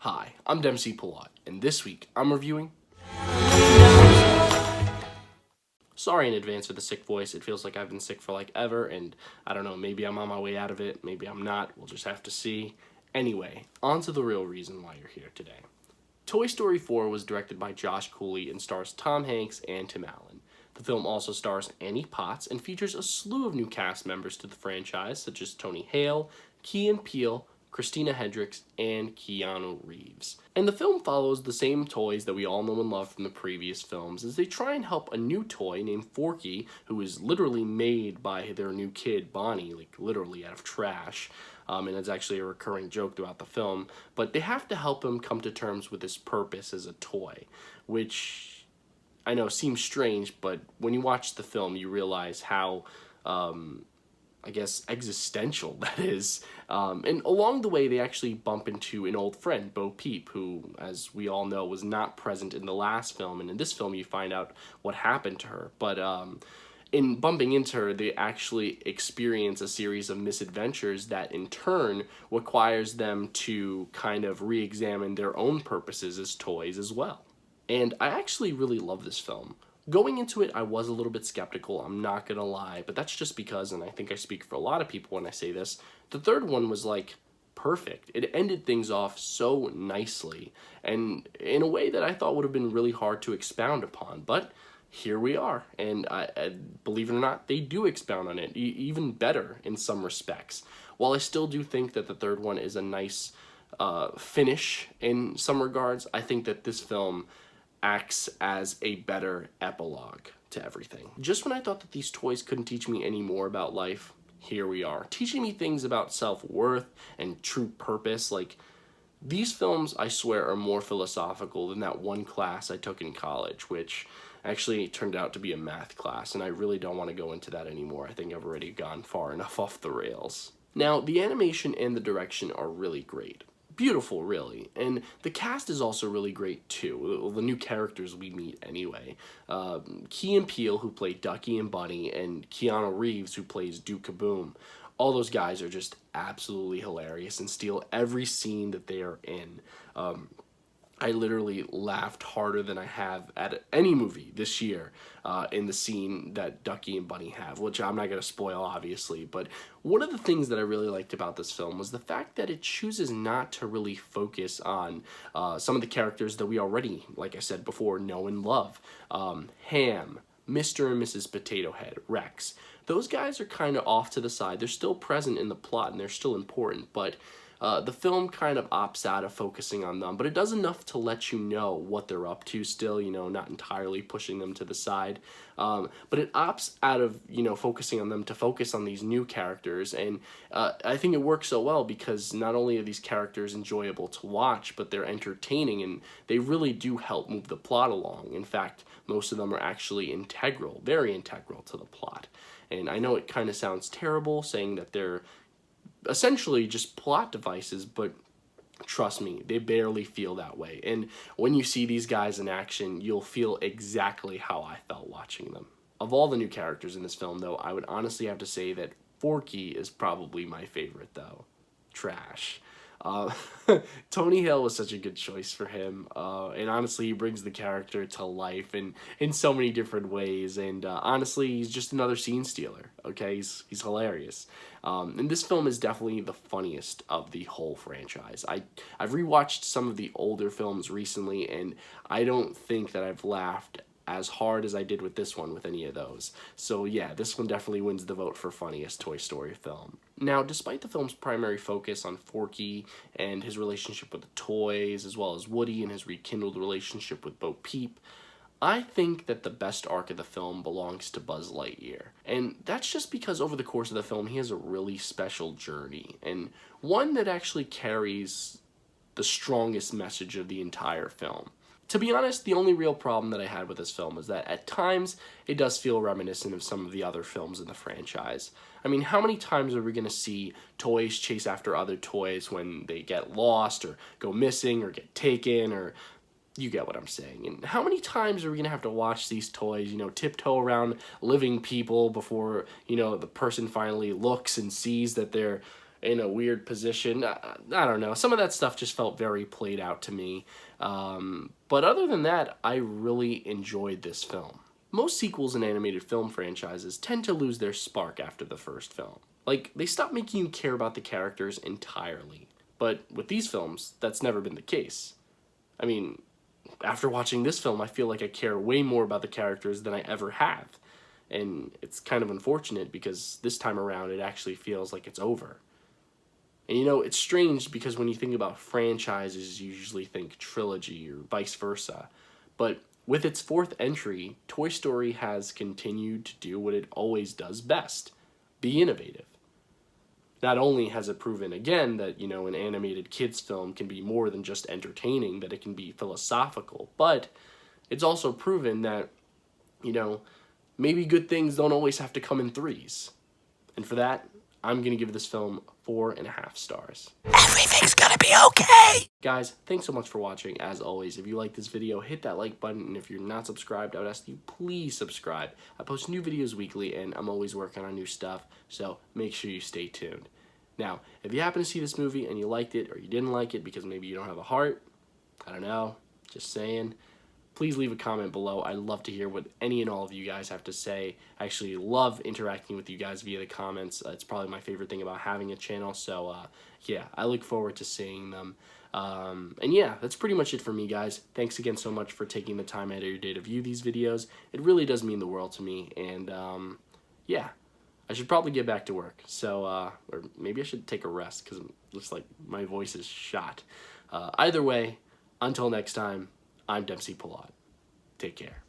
Hi, I'm Dempsey Pilot, and this week I'm reviewing... Sorry in advance for the sick voice. It feels like I've been sick for like ever, and I don't know, maybe I'm on my way out of it, maybe I'm not, we'll just have to see. Anyway, on to the real reason why you're here today. Toy Story 4 was directed by Josh Cooley and stars Tom Hanks and Tim Allen. The film also stars Annie Potts and features a slew of new cast members to the franchise, such as Tony Hale, Key and Peele, Christina Hendricks, and Keanu Reeves. And the film follows the same toys that we all know and love from the previous films as they try and help a new toy named Forky, who is literally made by their new kid, Bonnie, like literally out of trash. And it's actually a recurring joke throughout the film. But they have to help him come to terms with his purpose as a toy, which I know seems strange, but when you watch the film, you realize how I guess, existential that is. And along the way, they actually bump into an old friend, Bo Peep, who, as we all know, was not present in the last film. And in this film, you find out what happened to her. But in bumping into her, they actually experience a series of misadventures that, in turn, requires them to kind of re-examine their own purposes as toys as well. And I actually really love this film. Going into it, I was a little bit skeptical, I'm not gonna lie, but that's just because, and I think I speak for a lot of people when I say this, the third one was like perfect. It ended things off so nicely, and in a way that I thought would have been really hard to expound upon, but here we are, and I believe it or not, they do expound on it, even better in some respects. While I still do think that the third one is a nice finish in some regards, I think that this film acts as a better epilogue to everything. Just when I thought that these toys couldn't teach me any more about life, here we are, teaching me things about self-worth and true purpose. Like, these films, I swear, are more philosophical than that one class I took in college, which actually turned out to be a math class, and I really don't want to go into that anymore. I think I've already gone far enough off the rails. Now, the animation and the direction are really great. Beautiful, really, and the cast is also really great too. The new characters we meet anyway. Key and Peele, who play Ducky and Bunny, and Keanu Reeves, who plays Duke Kaboom. All those guys are just absolutely hilarious and steal every scene that they are in. I literally laughed harder than I have at any movie this year in the scene that Ducky and Bunny have, which I'm not going to spoil, obviously. But one of the things that I really liked about this film was the fact that it chooses not to really focus on some of the characters that we already, like I said before, know and love. Ham, Mr. and Mrs. Potato Head, Rex. Those guys are kind of off to the side. They're still present in the plot and they're still important, but the film kind of opts out of focusing on them, but it does enough to let you know what they're up to still, you know, not entirely pushing them to the side. But it opts out of, you know, focusing on them to focus on these new characters, and I think it works so well because not only are these characters enjoyable to watch, but they're entertaining, and they really do help move the plot along. In fact, most of them are actually integral, very integral to the plot. And I know it kind of sounds terrible saying that they're essentially just plot devices, but trust me, they barely feel that way. And when you see these guys in action, you'll feel exactly how I felt watching them. Of all the new characters in this film, though, I would honestly have to say that Forky is probably my favorite, though. Trash. Tony Hale was such a good choice for him, and honestly, he brings the character to life in so many different ways, and honestly, he's just another scene stealer, okay? He's hilarious. And this film is definitely the funniest of the whole franchise. I've rewatched some of the older films recently, and I don't think that I've laughed as hard as I did with this one with any of those. So yeah, this one definitely wins the vote for funniest Toy Story film. Now, despite the film's primary focus on Forky and his relationship with the toys, as well as Woody and his rekindled relationship with Bo Peep, I think that the best arc of the film belongs to Buzz Lightyear. And that's just because over the course of the film, he has a really special journey, and one that actually carries the strongest message of the entire film. To be honest, the only real problem that I had with this film is that at times it does feel reminiscent of some of the other films in the franchise. I mean, how many times are we going to see toys chase after other toys when they get lost or go missing or get taken, or you get what I'm saying. And how many times are we going to have to watch these toys, you know, tiptoe around living people before, you know, the person finally looks and sees that they're in a weird position. I don't know. Some of that stuff just felt very played out to me. But other than that, I really enjoyed this film. Most sequels in animated film franchises tend to lose their spark after the first film. Like, they stop making you care about the characters entirely. But with these films, that's never been the case. I mean, after watching this film, I feel like I care way more about the characters than I ever have. And it's kind of unfortunate because this time around it actually feels like it's over. And you know, it's strange because when you think about franchises, you usually think trilogy or vice versa. But with its fourth entry, Toy Story has continued to do what it always does best: be innovative. Not only has it proven again that, you know, an animated kids film can be more than just entertaining, that it can be philosophical, but it's also proven that, you know, maybe good things don't always have to come in threes. And for that, I'm going to give this film 4.5 stars. Everything's gonna be okay! Guys, thanks so much for watching. As always, if you like this video, hit that like button, and if you're not subscribed, I would ask you please subscribe. I post new videos weekly, and I'm always working on new stuff, so make sure you stay tuned. Now, if you happen to see this movie and you liked it, or you didn't like it because maybe you don't have a heart, I don't know, just saying, please leave a comment below. I'd love to hear what any and all of you guys have to say. I actually love interacting with you guys via the comments. It's probably my favorite thing about having a channel, so yeah, I look forward to seeing them. And yeah, that's pretty much it for me, guys. Thanks again so much for taking the time out of your day to view these videos. It really does mean the world to me, and yeah, I should probably get back to work. So, or maybe I should take a rest because it looks like my voice is shot. Either way, until next time, I'm Dempsey Pallot. Take care.